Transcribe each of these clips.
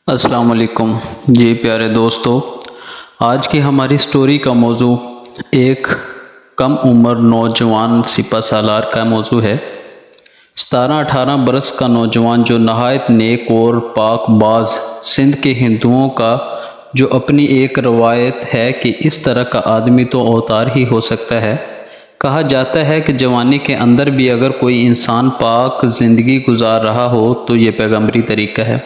السلام علیکم جی پیارے دوستو، آج کی ہماری سٹوری کا موضوع ایک کم عمر نوجوان سپہ سالار کا موضوع ہے۔ 17-18 برس کا نوجوان جو نہایت نیک اور پاک باز سندھ کے ہندوؤں کا جو اپنی ایک روایت ہے کہ اس طرح کا آدمی تو اوتار ہی ہو سکتا ہے۔ کہا جاتا ہے کہ جوانی کے اندر بھی اگر کوئی انسان پاک زندگی گزار رہا ہو تو یہ پیغمبری طریقہ ہے،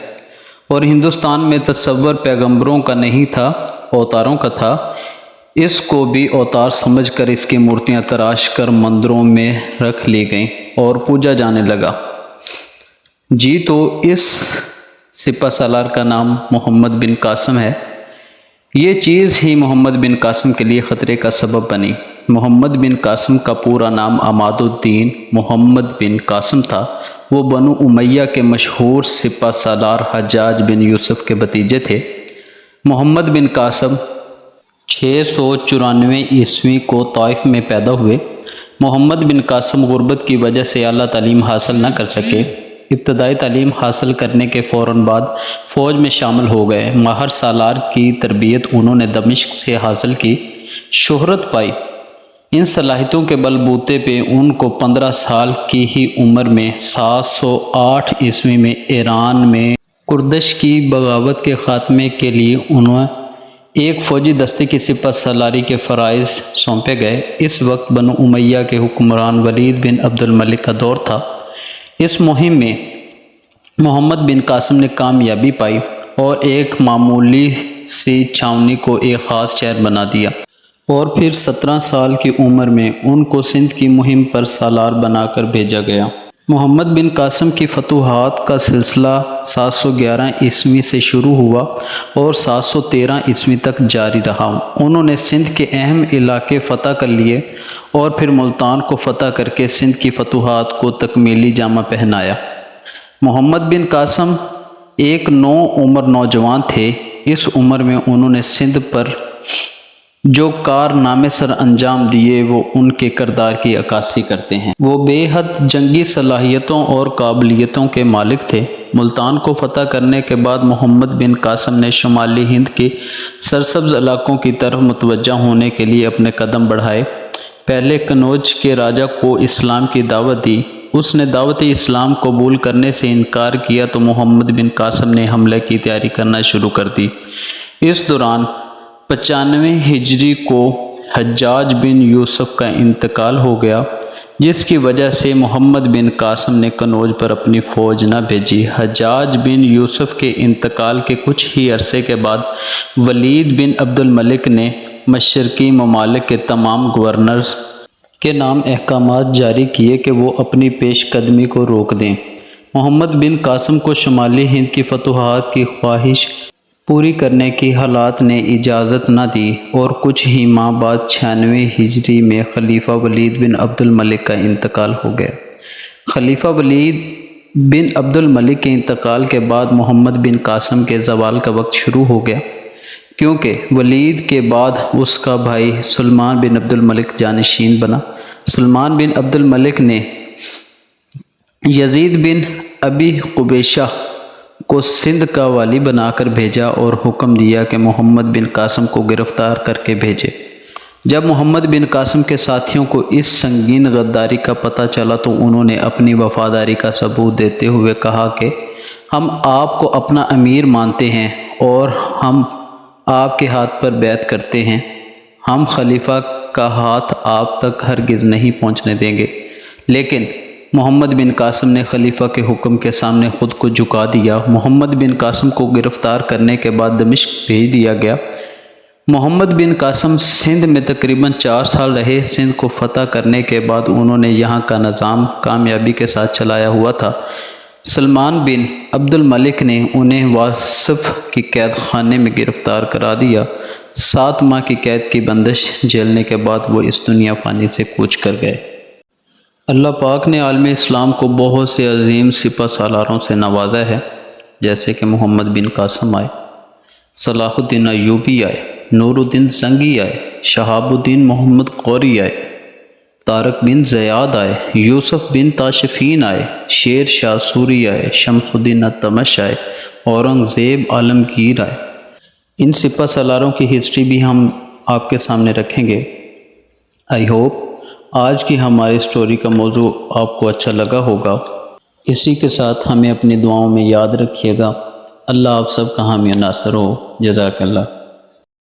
اور ہندوستان میں تصور پیغمبروں کا نہیں تھا، اوتاروں کا تھا۔ اس کو بھی اوتار سمجھ کر اس کی مورتیاں تراش کر مندروں میں رکھ لی گئیں اور پوجا جانے لگا۔ جی تو اس سپہ سالار کا نام محمد بن قاسم ہے۔ یہ چیز ہی محمد بن قاسم کے لیے خطرے کا سبب بنی۔ محمد بن قاسم کا پورا نام عماد الدین محمد بن قاسم تھا۔ وہ بنو امیہ کے مشہور سپہ سالار حجاج بن یوسف کے بھتیجے تھے۔ محمد بن قاسم 694 عیسوی کو طائف میں پیدا ہوئے۔ محمد بن قاسم غربت کی وجہ سے اعلیٰ تعلیم حاصل نہ کر سکے۔ ابتدائی تعلیم حاصل کرنے کے فوراً بعد فوج میں شامل ہو گئے۔ ماہر سالار کی تربیت انہوں نے دمشق سے حاصل کی، شہرت پائی۔ ان صلاحیتوں کے بل بوتے پہ ان کو 15 سال کی ہی عمر میں 708 عیسوی میں ایران میں کردش کی بغاوت کے خاتمے کے لیے انہیں ایک فوجی دستے کی سپہ سالاری کے فرائض سونپے گئے۔ اس وقت بنو امیہ کے حکمران ولید بن عبد الملک کا دور تھا۔ اس مہم میں محمد بن قاسم نے کامیابی پائی اور ایک معمولی سی چھاونی کو ایک خاص شہر بنا دیا، اور پھر 17 سال کی عمر میں ان کو سندھ کی مہم پر سالار بنا کر بھیجا گیا۔ محمد بن قاسم کی فتوحات کا سلسلہ 711 عیسوی سے شروع ہوا اور 713 عیسوی تک جاری رہا۔ انہوں نے سندھ کے اہم علاقے فتح کر لیے اور پھر ملتان کو فتح کر کے سندھ کی فتوحات کو تکمیلی جامہ پہنایا۔ محمد بن قاسم ایک نوعمر نوجوان تھے۔ اس عمر میں انہوں نے سندھ پر جو کارنامے سر انجام دیے وہ ان کے کردار کی عکاسی کرتے ہیں۔ وہ بے حد جنگی صلاحیتوں اور قابلیتوں کے مالک تھے۔ ملتان کو فتح کرنے کے بعد محمد بن قاسم نے شمالی ہند کے سرسبز علاقوں کی طرف متوجہ ہونے کے لیے اپنے قدم بڑھائے۔ پہلے کنوج کے راجا کو اسلام کی دعوت دی۔ اس نے دعوت اسلام قبول کرنے سے انکار کیا تو محمد بن قاسم نے حملے کی تیاری کرنا شروع کر دی۔ اس دوران 95 ہجری کو حجاج بن یوسف کا انتقال ہو گیا، جس کی وجہ سے محمد بن قاسم نے کنوج پر اپنی فوج نہ بھیجی۔ حجاج بن یوسف کے انتقال کے کچھ ہی عرصے کے بعد ولید بن عبد الملک نے مشرقی ممالک کے تمام گورنرز کے نام احکامات جاری کیے کہ وہ اپنی پیش قدمی کو روک دیں۔ محمد بن قاسم کو شمالی ہند کی فتوحات کی خواہش پوری کرنے کی حالات نے اجازت نہ دی، اور کچھ ہی ماہ بعد 96 ہجری میں خلیفہ ولید بن عبد الملک کا انتقال ہو گیا۔ خلیفہ ولید بن عبد الملک کے انتقال کے بعد محمد بن قاسم کے زوال کا وقت شروع ہو گیا، کیونکہ ولید کے بعد اس کا بھائی سلمان بن عبد الملک جانشین بنا۔ سلمان بن عبد الملک نے یزید بن ابی قبیشہ کو سندھ کا والی بنا کر بھیجا اور حکم دیا کہ محمد بن قاسم کو گرفتار کر کے بھیجے۔ جب محمد بن قاسم کے ساتھیوں کو اس سنگین غداری کا پتہ چلا تو انہوں نے اپنی وفاداری کا ثبوت دیتے ہوئے کہا کہ ہم آپ کو اپنا امیر مانتے ہیں اور ہم آپ کے ہاتھ پر بیعت کرتے ہیں۔ ہم خلیفہ کا ہاتھ آپ تک ہرگز نہیں پہنچنے دیں گے۔ لیکن محمد بن قاسم نے خلیفہ کے حکم کے سامنے خود کو جھکا دیا۔ محمد بن قاسم کو گرفتار کرنے کے بعد دمشق بھیج دیا گیا۔ محمد بن قاسم سندھ میں تقریباً 4 سال رہے۔ سندھ کو فتح کرنے کے بعد انہوں نے یہاں کا نظام کامیابی کے ساتھ چلایا ہوا تھا۔ سلمان بن عبد الملک نے انہیں واصف کی قید خانے میں گرفتار کرا دیا۔ 7 ماہ کی قید کی بندش جھیلنے کے بعد وہ اس دنیا فانی سے کوچ کر گئے۔ اللہ پاک نے عالم اسلام کو بہت سے عظیم سپہ سالاروں سے نوازا ہے، جیسے کہ محمد بن قاسم آئے، صلاح الدین ایوبی آئے، نور الدین زنگی آئے، شہاب الدین محمد غوری آئے، طارق بن زیاد آئے، یوسف بن تاشفین آئے، شیر شاہ سوری آئے، شمس الدین التمش آئے، اورنگزیب عالمگیر آئے۔ ان سپہ سالاروں کی ہسٹری بھی ہم آپ کے سامنے رکھیں گے۔ آئی ہوپ آج کی ہماری سٹوری کا موضوع آپ کو اچھا لگا ہوگا۔ اسی کے ساتھ ہمیں اپنی دعاؤں میں یاد رکھیے گا۔ اللہ آپ سب کا حامی و ناصر ہو۔ جزاک اللہ۔